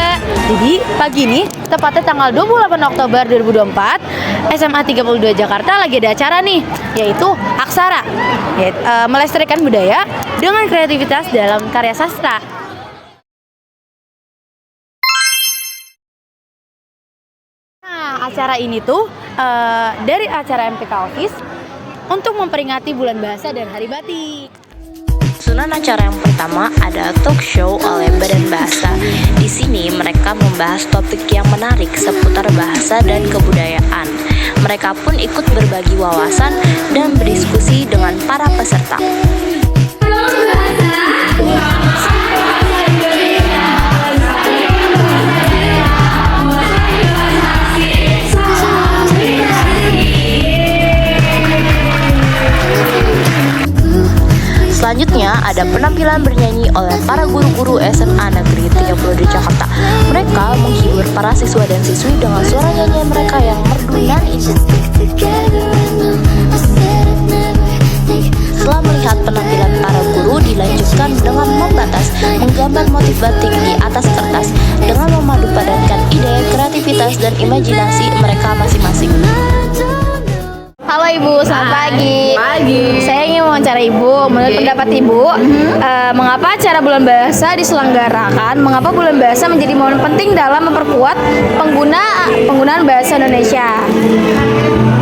juga. Jadi pagi ini, tepatnya tanggal 28 Oktober 2024, SMA 32 Jakarta lagi ada acara nih, yaitu Aksara, melestarikan budaya dengan kreativitas dalam karya sastra. Nah, acara ini tuh dari acara MPK Office untuk memperingati Bulan Bahasa dan Hari Batik. Susunan acara yang pertama ada talk show oleh Badan Bahasa. Di sini mereka membahas topik yang menarik seputar bahasa dan kebudayaan. Mereka pun ikut berbagi wawasan dan berdiskusi dengan para peserta. Selanjutnya ada penampilan bernyanyi oleh para guru-guru SMA Negeri 32 Jakarta. Mereka menghibur para siswa dan siswi dengan suara nyanyian mereka yang merdu dan indah. Setelah melihat penampilan para guru, dilanjutkan dengan membatas menggambar motif batik di atas kertas dengan memadupadankan ide, kreativitas, dan imajinasi mereka masing-masing. Halo Ibu, selamat pagi. Pagi. Saya ingin wawancara Ibu. Menurut pendapat Ibu, mengapa acara Bulan Bahasa diselenggarakan? Mengapa Bulan Bahasa menjadi momen penting dalam memperkuat penggunaan bahasa Indonesia?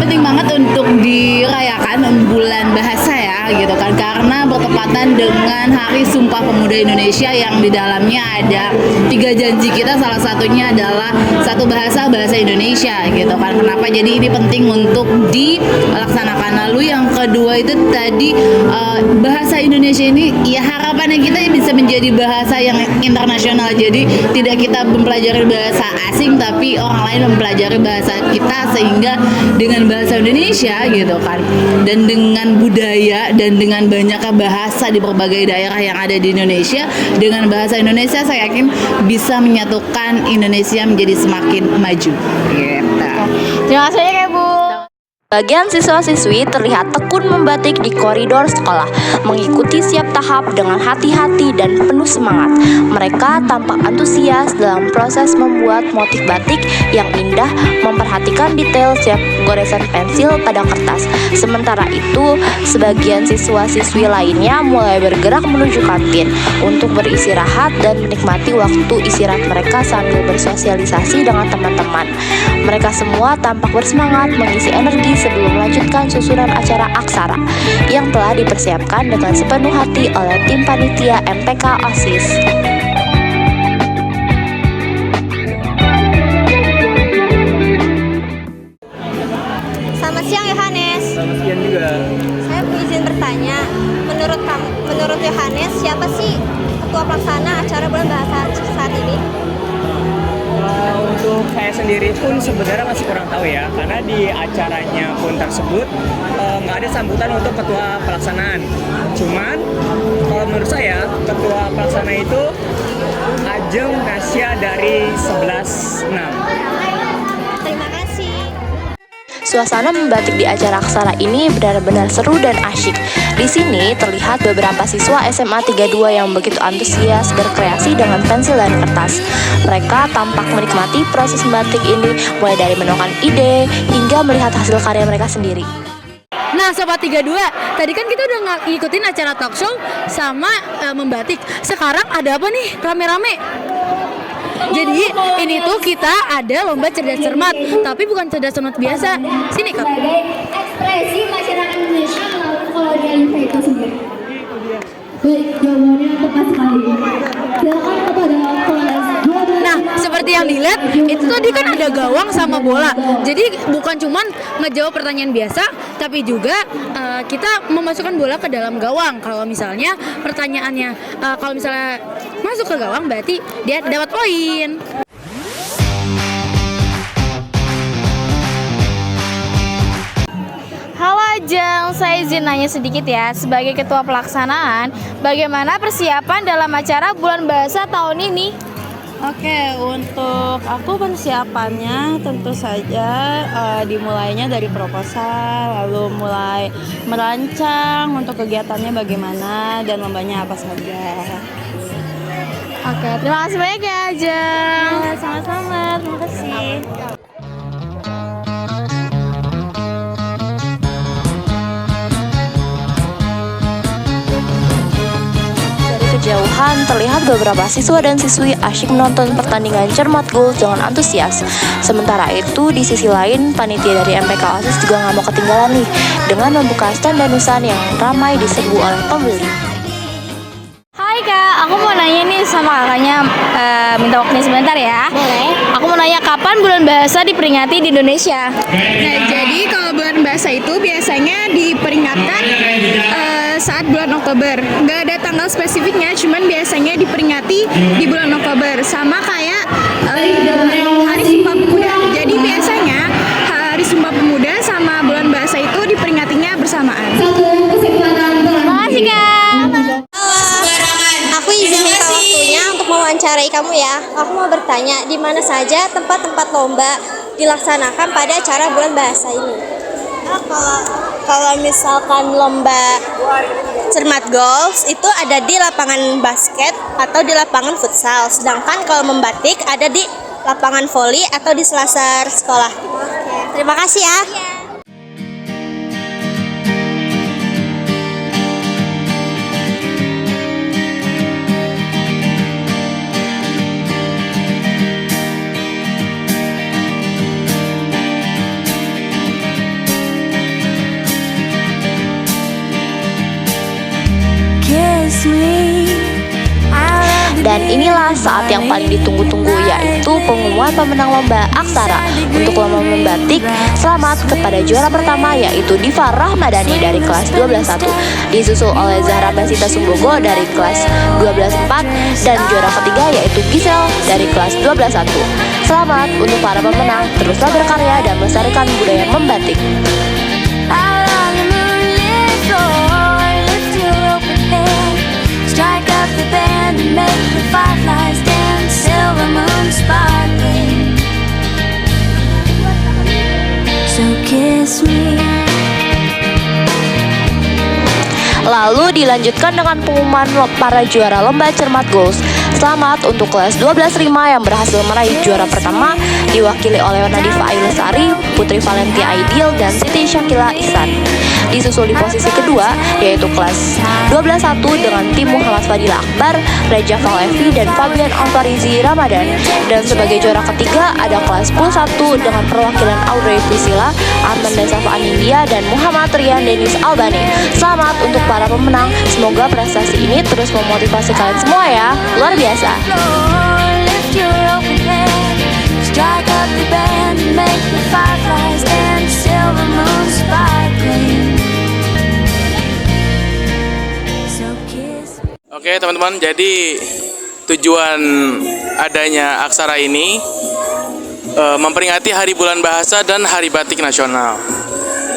Penting banget untuk dirayakan Bulan Bahasa ya gitu kan, karena bertepatan dengan Hari Sumpah Pemuda Indonesia yang di dalamnya ada 3 janji kita, salah satunya adalah satu bahasa Indonesia gitu kan. Kenapa jadi ini penting untuk dilaksanakan? Lalu yang kedua itu tadi bahasa Indonesia ini ya harapannya kita bisa menjadi bahasa yang internasional, jadi tidak kita mempelajari bahasa asing tapi orang lain mempelajari bahasa kita, sehingga dengan bahasa Indonesia gitu kan, dan dengan budaya dan dengan banyaknya bahasa di berbagai daerah yang ada di Indonesia, dengan bahasa Indonesia saya yakin bisa menyatukan Indonesia menjadi semakin maju gitu. Terima kasih banyak ya Bu. Bagian siswa-siswi terlihat tekun membatik di koridor sekolah, mengikuti setiap tahap dengan hati-hati dan penuh semangat. Mereka tampak antusias dalam proses membuat motif batik yang indah, memperhatikan detail setiap goresan pensil pada kertas. Sementara itu, sebagian siswa-siswi lainnya mulai bergerak menuju kantin untuk beristirahat dan menikmati waktu istirahat mereka sambil bersosialisasi dengan teman-teman. Mereka semua tampak bersemangat mengisi energi sebelum melanjutkan susunan acara Aksara yang telah dipersiapkan dengan sepenuh hati oleh tim panitia MPK OSIS. Selamat siang Yohanes. Selamat siang juga. Saya izin bertanya, menurut Yohanes siapa sih ketua pelaksana acara Bulan Bahasa saat ini? Untuk saya sendiri pun sebenarnya masih kurang tahu ya, karena di acaranya pun tersebut nggak ada sambutan untuk ketua pelaksanaan. Cuman kalau menurut saya ketua pelaksana itu Ajeng Nasya dari 11-6. Terima kasih. Suasana membatik di acara Aksara ini benar-benar seru dan asyik. Di sini terlihat beberapa siswa SMA 32 yang begitu antusias berkreasi dengan pensil dan kertas. Mereka tampak menikmati proses membatik ini, mulai dari menemukan ide hingga melihat hasil karya mereka sendiri. Nah Sobat 32, tadi kan kita udah ngikutin acara talk show sama membatik. Sekarang ada apa nih rame-rame? Jadi ini tuh kita ada lomba cerdas cermat, tapi bukan cerdas cermat biasa. Sini Kak. Ekspresi masyarakat Indonesia melalui kolonialisme itu sendiri. Baik, jawabannya tepat sekali. Silakan kepada kelas 12. Nah, seperti yang dilihat, itu tadi kan ada gawang sama bola. Jadi bukan cuman ngejawab pertanyaan biasa, tapi juga kita memasukkan bola ke dalam gawang. Kalau misalnya pertanyaannya, kalau misalnya masuk ke gawang, berarti dia dapat poin. Halo Ajeng, saya izin nanya sedikit ya. Sebagai ketua pelaksanaan, bagaimana persiapan dalam acara Bulan Bahasa tahun ini? Oke, untuk aku persiapannya tentu saja dimulainya dari proposal, lalu mulai merancang untuk kegiatannya bagaimana dan lombanya apa saja. Oke, terima kasih banyak ya Ajeng. lapangan, terlihat beberapa siswa dan siswi asyik menonton pertandingan Cermat Goals dengan antusias. Sementara itu, di sisi lain, panitia dari MPK OSIS juga nggak mau ketinggalan nih dengan membuka stand danusan yang ramai diserbu oleh pembeli. Hai Kak, aku mau nanya nih sama kakaknya, minta waktunya sebentar ya. Boleh. Aku mau nanya kapan bulan bahasa diperingati di Indonesia? Nah, jadi kalau bulan bahasa itu biasanya diperingatkan saat bulan Oktober. Nggak ada tanggal spesifiknya, cuman biasanya diperingati di bulan Oktober. Sama kayak Hari Sumpah Pemuda. Jadi biasanya Hari Sumpah Pemuda sama bulan bahasa itu diperingatinya bersamaan. Satu kesempatan Makasih Kak. Aku izin minta waktunya untuk mewawancarai kamu ya. Aku mau bertanya, di mana saja tempat-tempat lomba dilaksanakan pada acara bulan bahasa ini? Kalau misalkan lomba Cermat Goals itu ada di lapangan basket atau di lapangan futsal. Sedangkan kalau membatik ada di lapangan voli atau di selasar sekolah. Terima kasih ya. Dan inilah saat yang paling ditunggu-tunggu, yaitu pengumuman pemenang lomba aksara. Untuk lomba membatik, selamat kepada juara pertama, yaitu Diva Rahmadani dari kelas 12-1, disusul oleh Zahra Basita Sumbogo dari kelas 12-4, dan juara ketiga yaitu Gisel dari kelas 12-1. Selamat untuk para pemenang, teruslah berkarya dan melestarikan budaya membatik. Strike up the band and make the fireflies dance, silver moon sparkling. So kiss me. Lalu dilanjutkan dengan pengumuman para juara lomba Cermat Goals. Selamat untuk kelas 12-5 yang berhasil meraih juara pertama, diwakili oleh Nadifa Ayu Lestari, Putri Valentia Aidil, dan Siti Syakila Ihsan. Disusul di posisi kedua yaitu kelas 12-1 dengan tim Muhammad Fadil Akbar, Reja Falevi, dan Fabian Alfarizi Ramadan. Dan sebagai juara ketiga ada kelas 10-1 dengan perwakilan Audrey Priscilla, Amanda Safa Anindya, dan Muhammad Rian Denis Albani. Selamat untuk para pemenang, semoga prestasi ini terus memotivasi kalian semua ya, luar biasa. Lift your open hand, strike up the band and make the fireflies dance, silver moon sparkling. So kiss. Oke teman-teman, jadi tujuan adanya aksara ini memperingati Hari Bulan Bahasa dan Hari Batik Nasional.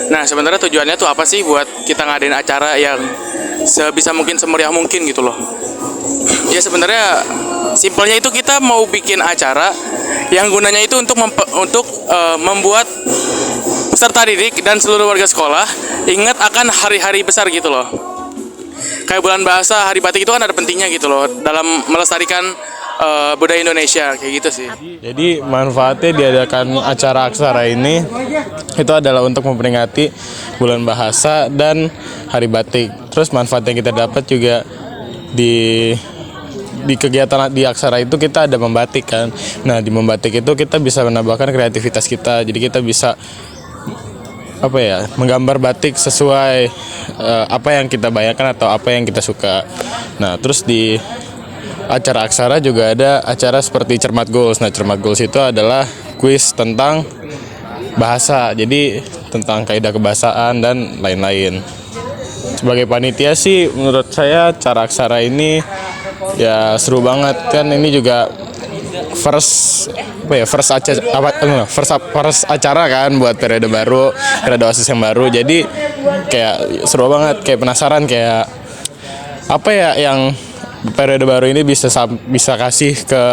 Nah sebenarnya tujuannya tuh apa sih buat kita ngadain acara yang sebisa mungkin semeriah mungkin gitu loh. Ya sebenarnya simpelnya itu kita mau bikin acara yang gunanya itu untuk membuat peserta didik dan seluruh warga sekolah ingat akan hari-hari besar gitu loh. Kayak bulan bahasa, hari batik itu kan ada pentingnya gitu loh dalam melestarikan budaya Indonesia kayak gitu sih. Jadi manfaatnya diadakan acara aksara ini itu adalah untuk memperingati bulan bahasa dan hari batik. Terus manfaat yang kita dapat juga di kegiatan di aksara itu kita ada membatik kan. Nah di membatik itu kita bisa menambahkan kreativitas kita. Jadi kita bisa menggambar batik sesuai apa yang kita bayangkan atau apa yang kita suka. Nah terus di acara aksara juga ada acara seperti Cermat Goals. Nah Cermat Goals itu adalah kuis tentang bahasa, jadi tentang kaidah kebahasaan dan lain-lain. Sebagai panitia sih menurut saya acara aksara ini ya seru banget kan. Ini juga first acara kan buat periode baru, periode OSIS yang baru. Jadi kayak seru banget, kayak penasaran kayak apa ya yang periode baru ini bisa kasih ke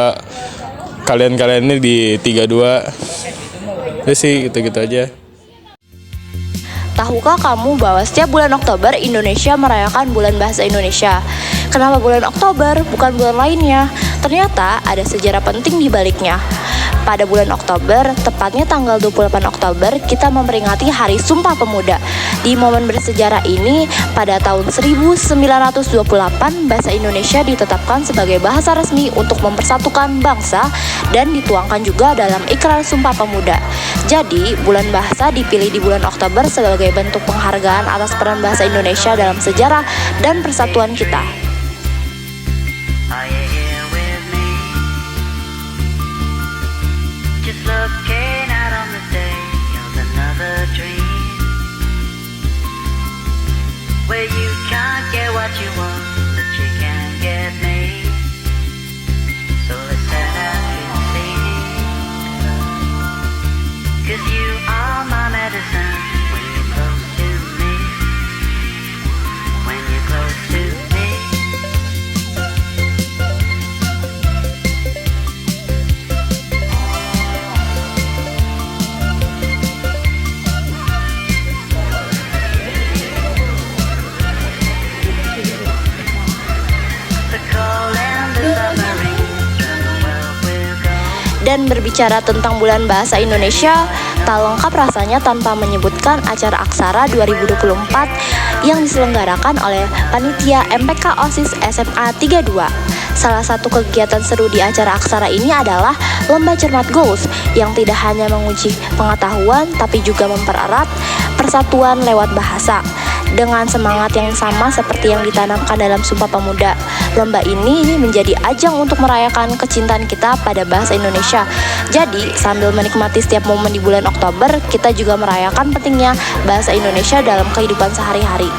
kalian-kalian ini di 32. Itu sih gitu-gitu aja. Tahukah kamu bahwa setiap bulan Oktober Indonesia merayakan Bulan Bahasa Indonesia? Kenapa bulan Oktober, bukan bulan lainnya? Ternyata ada sejarah penting di baliknya. Pada bulan Oktober, tepatnya tanggal 28 Oktober, kita memperingati Hari Sumpah Pemuda. Di momen bersejarah ini, pada tahun 1928, bahasa Indonesia ditetapkan sebagai bahasa resmi untuk mempersatukan bangsa dan dituangkan juga dalam Ikrar Sumpah Pemuda. Jadi, bulan bahasa dipilih di bulan Oktober sebagai bentuk penghargaan atas peran bahasa Indonesia dalam sejarah dan persatuan kita. Just looking out on the day of another dream, where you can't get what you want, but you can get me. So let's set out to see, 'cause you are my medicine when you're close to me, when you're close to me. Dan berbicara tentang bulan bahasa Indonesia, tak lengkap rasanya tanpa menyebutkan acara Aksara 2024 yang diselenggarakan oleh Panitia MPK OSIS SMA 32. Salah satu kegiatan seru di acara Aksara ini adalah Lomba Cermat Goals yang tidak hanya menguji pengetahuan tapi juga mempererat persatuan lewat bahasa. Dengan semangat yang sama seperti yang ditanamkan dalam Sumpah Pemuda, lomba ini menjadi ajang untuk merayakan kecintaan kita pada bahasa Indonesia. Jadi, sambil menikmati setiap momen di bulan Oktober, kita juga merayakan pentingnya bahasa Indonesia dalam kehidupan sehari-hari.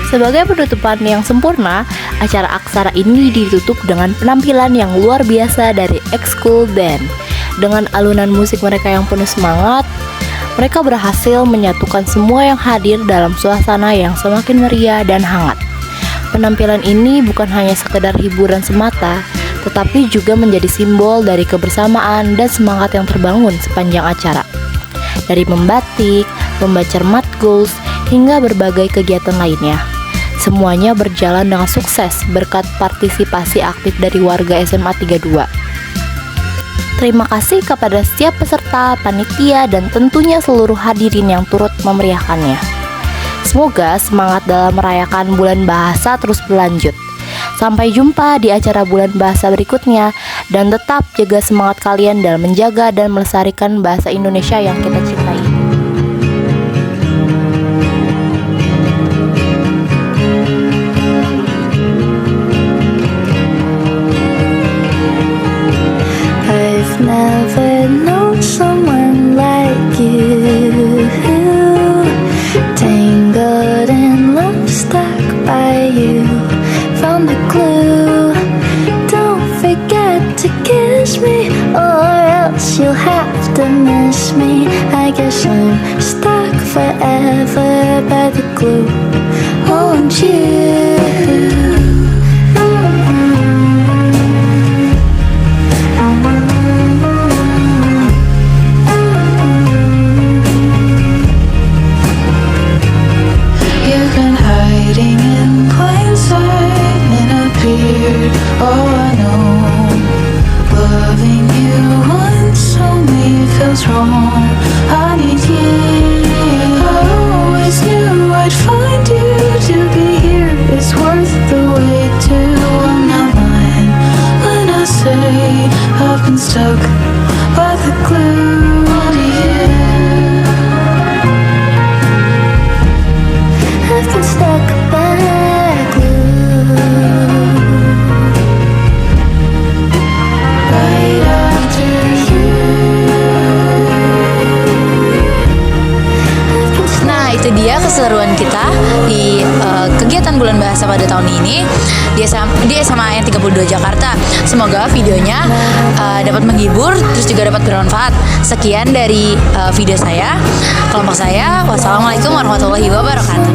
Sebagai penutupan yang sempurna, acara Aksara ini ditutup dengan penampilan yang luar biasa dari Ekskul Band. Dengan alunan musik mereka yang penuh semangat, mereka berhasil menyatukan semua yang hadir dalam suasana yang semakin meriah dan hangat. Penampilan ini bukan hanya sekedar hiburan semata, tetapi juga menjadi simbol dari kebersamaan dan semangat yang terbangun sepanjang acara. Dari membatik, lomba cermat goals, hingga berbagai kegiatan lainnya. Semuanya berjalan dengan sukses berkat partisipasi aktif dari warga SMA 32. Terima kasih kepada setiap peserta, panitia, dan tentunya seluruh hadirin yang turut memeriahkannya. Semoga semangat dalam merayakan bulan bahasa terus berlanjut. Sampai jumpa di acara bulan bahasa berikutnya, dan tetap jaga semangat kalian dalam menjaga dan melestarikan bahasa Indonesia yang kita cintai. Never known someone like you, tangled in love, stuck by you, found the clue. Don't forget to kiss me, or else you'll have to miss me. I guess I'm stuck forever by the glue. Won't you? Oh, I know, loving you once only feels wrong. I need you. I always knew I'd find you. To be here is worth the wait too. I'm not lying when I say I've been stuck by the glue to you. I've been stuck by glue. Itu dia keseruan kita di kegiatan bulan bahasa pada tahun ini di SMA 32 Jakarta. Semoga videonya dapat menghibur, terus juga dapat bermanfaat. Sekian dari video saya, kelompok saya. Wassalamualaikum warahmatullahi wabarakatuh.